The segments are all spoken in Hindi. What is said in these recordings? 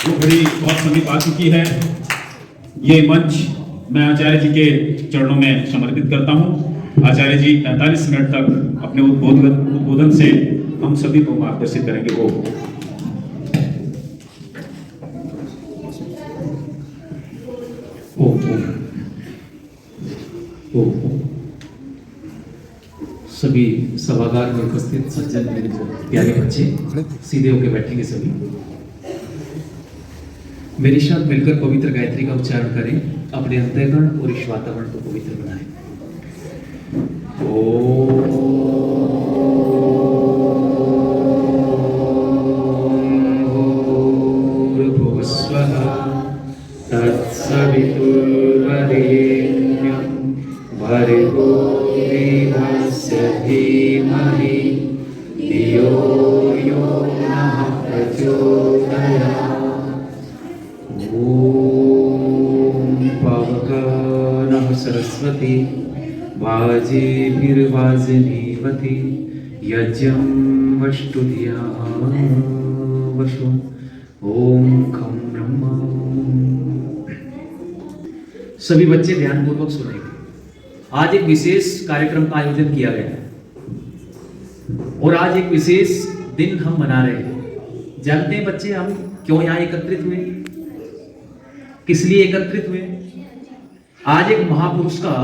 वो घड़ी बहुत समीप आ चुकी है। ये मंच मैं आचार्य जी के चरणों में समर्पित करता हूँ। आचार्य जी 45 मिनट तक अपने उद्बोधन से हम सभी को मार्गदर्शित करेंगे। वो सभी सभागार में उपस्थित सज्जन मेरे जो प्यारे बच्चे सीधे होकर बैठेंगे। सभी मेरे साथ मिलकर पवित्र गायत्री का उच्चारण करें। अपने अंतःकरण और इस वातावरण को पवित्र बनाएं। भूर्भुवस्वः तत्सवितुर्वरेण्यं भर्गो देवस्य धीमहि धियो यो नः प्रचोदयात्। पावकानः सरस्वती वाजेभिर्वाजिनीवती यज्ञं वष्टुधिया वशु ओम खं ब्रह्मा। सभी बच्चे ध्यानपूर्वक सुनेंगे। आज एक विशेष कार्यक्रम का आयोजन किया गया है और आज एक विशेष दिन हम मना रहे हैं। जानते हैं बच्चे हम क्यों यहाँ एकत्रित हुए, किस लिए एकत्रित हुए? आज एक महापुरुष का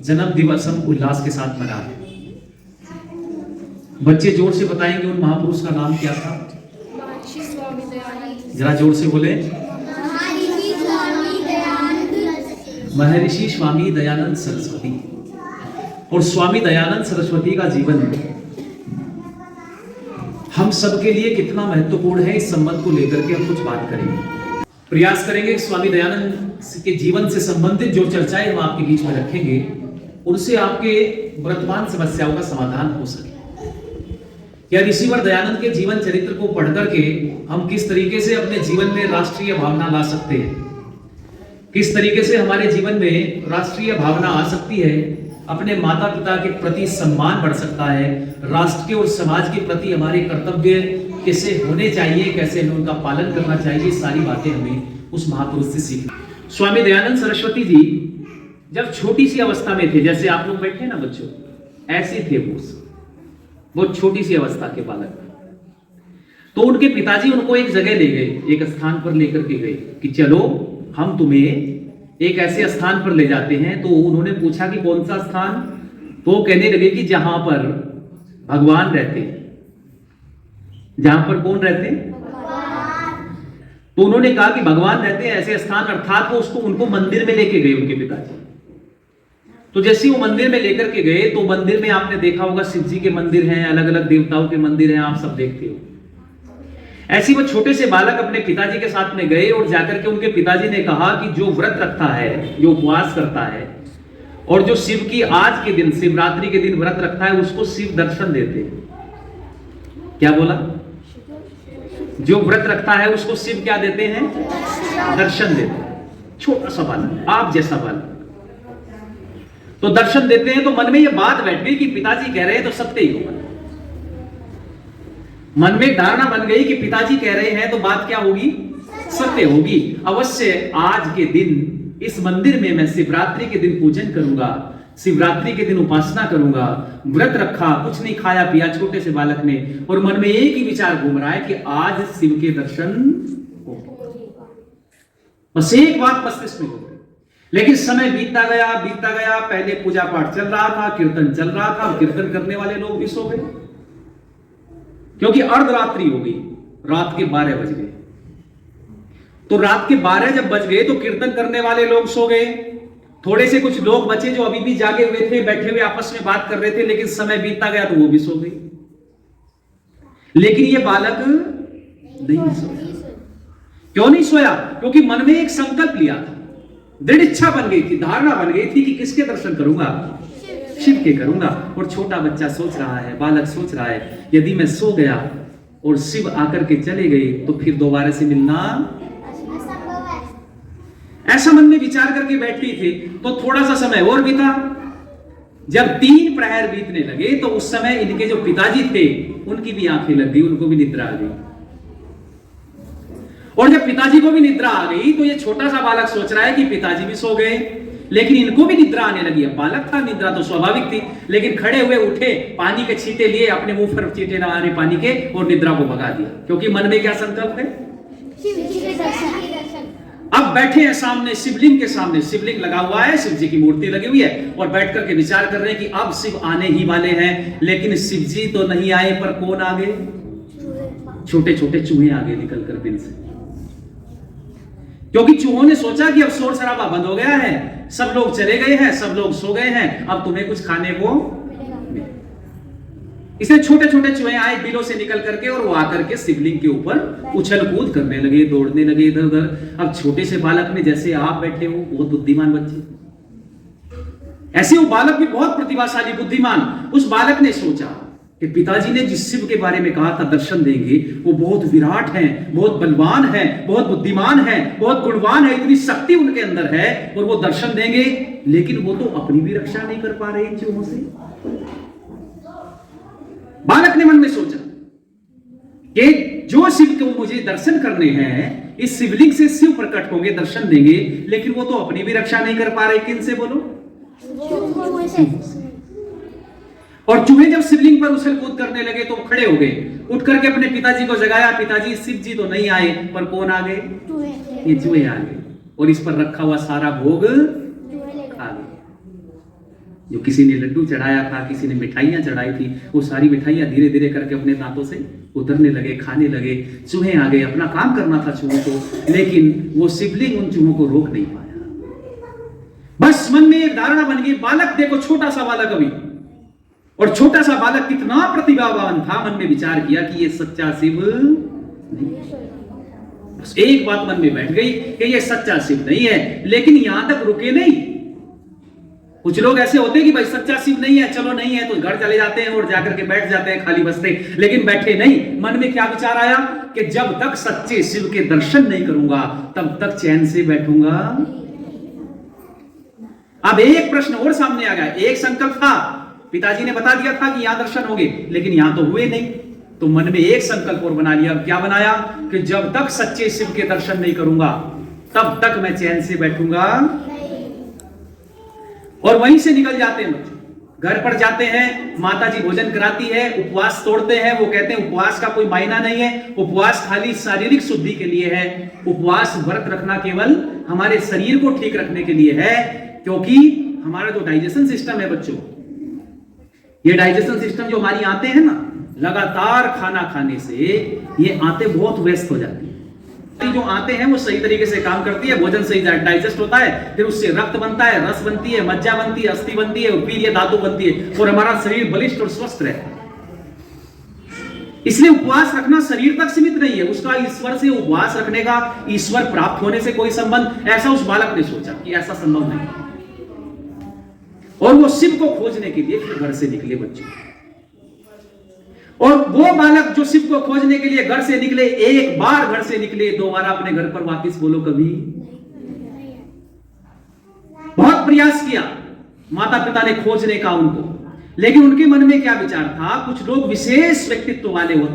जन्म दिवस हम उल्लास के साथ मना रहे हैं। बच्चे जोर से बताएंगे उन महापुरुष का नाम क्या था? जरा जोर से बोले। महर्षि स्वामी दयानंद सरस्वती। और स्वामी दयानंद सरस्वती का जीवन हम सबके लिए कितना महत्वपूर्ण है, इस संबंध को लेकर के हम कुछ बात करेंगे। प्रयास करेंगे स्वामी दयानंद के जीवन से संबंधित जो चर्चाएं हम आपके बीच में रखेंगे उनसे आपके वर्तमान समस्याओं का समाधान हो सके। या ऋषिवर दयानंद के जीवन चरित्र को पढ़ करके हम किस तरीके से अपने जीवन में राष्ट्रीय भावना ला सकते हैं, किस तरीके से हमारे जीवन में राष्ट्रीय भावना आ सकती है, अपने माता पिता के प्रति सम्मान बढ़ सकता है, राष्ट्र के और समाज के प्रति हमारे कर्तव्य कैसे होने चाहिए, कैसे हमें उनका पालन करना चाहिए, सारी बातें हमें उस महापुरुष से सीखना। स्वामी दयानंद सरस्वती जी जब छोटी सी अवस्था में थे, जैसे आप लोग बैठे ना बच्चों, ऐसे थे वो बहुत छोटी सी अवस्था के बालक। तो उनके पिताजी उनको एक जगह ले गए, एक स्थान पर लेकर के गए कि चलो हम तुम्हें एक ऐसे स्थान पर ले जाते हैं। तो उन्होंने पूछा कि कौन सा स्थान? तो वो कहने लगे कि जहां पर भगवान रहते हैं। जहां पर कौन रहते हैं? तो उन्होंने कहा कि भगवान रहते हैं ऐसे स्थान, अर्थात वो उनको मंदिर में लेके गए उनके पिताजी। तो जैसे वो मंदिर में लेकर के गए तो मंदिर में आपने देखा होगा शिव जी के मंदिर हैं, अलग अलग देवताओं के मंदिर हैं, आप सब देखते हो। ऐसी वो छोटे से बालक अपने पिताजी के साथ में गए और जाकर के उनके पिताजी ने कहा कि जो व्रत रखता है, जो उपवास करता है और जो शिव की आज के दिन शिवरात्रि के दिन व्रत रखता है उसको शिव दर्शन देते। क्या बोला? जो व्रत रखता है उसको शिव क्या देते हैं? दर्शन देते हैं। छोटा सा बालक, आप जैसा बालक, तो दर्शन देते हैं। तो मन में ये बात बैठ गई कि पिताजी कह रहे हैं तो सत्य ही होगा। मन में धारणा बन गई कि पिताजी कह रहे हैं तो बात क्या होगी? सत्य होगी। अवश्य आज के दिन इस मंदिर में मैं शिवरात्रि के दिन पूजन करूंगा, शिवरात्रि के दिन उपासना करूंगा। व्रत रखा, कुछ नहीं खाया पिया छोटे से बालक ने, और मन में एक ही विचार घूम रहा है कि आज शिव के दर्शन हो। बस एक बात मस्तिष्क में हो गई। लेकिन समय बीतता गया। पहले पूजा पाठ चल रहा था, कीर्तन चल रहा था, कीर्तन करने वाले लोग भी सो गए क्योंकि अर्धरात्रि हो गई, रात के 12 बज गए। तो रात के 12 जब बज गए तो कीर्तन करने वाले लोग सो गए। थोड़े से कुछ लोग बचे जो अभी भी जागे हुए थे, बैठे हुए आपस में बात कर रहे थे, लेकिन समय बीतता गया तो वो भी सो गए। लेकिन ये बालक नहीं सोया। क्यों नहीं सोया? क्योंकि मन में एक संकल्प लिया था, दृढ़ इच्छा बन गई थी, धारणा बन गई थी कि किसके दर्शन करूंगा? शिव के करूंगा। और छोटा बच्चा सोच रहा है, बालक सोच रहा है, यदि मैं सो गया और शिव आकर के चले गए तो फिर दोबारा से मिलना ऐसा मन में विचार करके बैठी थी। तो थोड़ा सा समय और बीता। जब 3 प्रहर बीतने लगे तो उस समय इनके जो पिताजी थे उनकी भी आंखें लग गई, उनको भी निद्रा आ गई। और जब पिताजी को भी निद्रा आ गई तो ये छोटा सा बालक सोच रहा है कि पिताजी भी सो गए, लेकिन इनको भी निद्रा आने लगी। अब बालक था, निद्रा तो स्वाभाविक थी, लेकिन खड़े हुए उठे, पानी के छींटे लिए, अपने मुंह पर छींटे लगाने पानी के, और निद्रा को भगा दिया, क्योंकि मन में क्या संकल्प है? अब बैठे हैं सामने शिवलिंग के सामने, शिवलिंग लगा हुआ है, शिव जी की मूर्ति लगी हुई है, और बैठ करके विचार कर रहे हैं कि अब शिव आने ही वाले हैं, लेकिन शिव जी तो नहीं आए, पर कौन आ गए? छोटे छोटे चूहे आगे निकल कर बिल से, क्योंकि चूहों ने सोचा कि अब शोर शराबा बंद हो गया है, सब लोग चले गए हैं, सब लोग सो गए हैं, अब तुम्हें कुछ खाने को मिले। इसलिए छोटे छोटे चूहे आए बिलों से निकल करके, और वो आकर के शिवलिंग के ऊपर उछल कूद करने लगे, दौड़ने लगे इधर उधर। अब छोटे से बालक ने, जैसे आप बैठे हो, बहुत बुद्धिमान बच्चे, ऐसे वो बालक भी बहुत प्रतिभाशाली बुद्धिमान, उस बालक ने सोचा कि पिताजी ने जिस शिव के बारे में कहा था दर्शन देंगे, वो बहुत विराट हैं, बहुत बलवान हैं, बहुत बुद्धिमान हैं, बहुत गुणवान है, इतनी शक्ति उनके अंदर है, और वो दर्शन देंगे, लेकिन वो तो अपनी भी रक्षा नहीं कर पा रहे इन चूहों से। बालक ने मन में सोचा कि जो शिव को मुझे दर्शन करने हैं, इस शिवलिंग से शिव प्रकट होंगे, दर्शन देंगे, लेकिन वो तो अपनी भी रक्षा नहीं कर पा रहे, किन से बोलो? और चूहे जब शिवलिंग पर उछल कूद करने लगे तो खड़े हो गए, उठ करके अपने पिताजी को जगाया, पिताजी शिव जी तो नहीं आए, पर कौन आ गए? ये चूहे आ गए, और इस पर रखा हुआ सारा भोग खा गए। जो किसी ने लड्डू चढ़ाया था, किसी ने मिठाइयां चढ़ाई थी, वो सारी मिठाइयां धीरे धीरे करके अपने दांतों से उतरने लगे, खाने लगे। चूहे आ गए, अपना काम करना था चूहों को, लेकिन वो शिवलिंग उन चूहों को रोक नहीं पाया। बस मन में एक धारणा बन गई, बालक देखो, छोटा सा बालक अभी, और छोटा सा बालक कितना प्रतिभावान था, मन में विचार किया कि ये सच्चा शिव नहीं। बस एक बात मन में बैठ गई कि ये सच्चा शिव नहीं है, लेकिन यहां तक रुके नहीं। कुछ लोग ऐसे होते हैं कि भाई सच्चा शिव नहीं है, चलो नहीं है, तो घर चले जाते हैं और जाकर के बैठ जाते हैं खाली बस्ते, लेकिन बैठे नहीं। मन में क्या विचार आया कि जब तक सच्चे शिव के दर्शन नहीं करूंगा, तब तक चैन से बैठूंगा। अब एक प्रश्न और सामने आ गया। एक संकल्प था, पिताजी ने बता दिया था कि यहां दर्शन होंगे, लेकिन यहां तो हुए नहीं, तो मन में एक संकल्प और बना लिया। क्या बनाया कि जब तक सच्चे शिव के दर्शन नहीं करूंगा, तब तक मैं चैन से बैठूंगा। और वहीं से निकल जाते हैं बच्चे, घर पर जाते हैं, माता जी भोजन कराती है, उपवास तोड़ते हैं। वो कहते हैं उपवास का कोई मायना नहीं है, उपवास खाली शारीरिक शुद्धि के लिए है। उपवास व्रत रखना केवल हमारे शरीर को ठीक रखने के लिए है, क्योंकि हमारा जो डाइजेशन सिस्टम है बच्चों, ये डाइजेशन सिस्टम जो हमारी आंतें हैं ना, लगातार खाना खाने से ये आंतें बहुत व्यस्त हो जाती है। जो आंतें हैं वो सही तरीके से काम करती है, भोजन सही डाइजेस्ट होता है, फिर उससे रक्त बनता है, रस बनती है, मज्जा बनती है, अस्थि बनती है, वीर्य धातु बनती है, और हमारा शरीर बलिष्ठ और स्वस्थ रहता है। इसलिए उपवास रखना शरीर तक सीमित नहीं है, उसका ईश्वर से उपवास रखने का, ईश्वर प्राप्त होने से कोई संबंध, ऐसा उस बालक ने सोचा कि ऐसा संभव नहीं। और वो शिव को खोजने के लिए फिर घर से निकले बच्चे। और वो बालक जो शिव को खोजने के लिए घर से निकले, एक बार घर से निकले, दोबारा अपने घर पर वापस बोलो कभी? बहुत प्रयास किया माता पिता ने खोजने का उनको, लेकिन उनके मन में क्या विचार था? कुछ लोग विशेष व्यक्तित्व वाले होते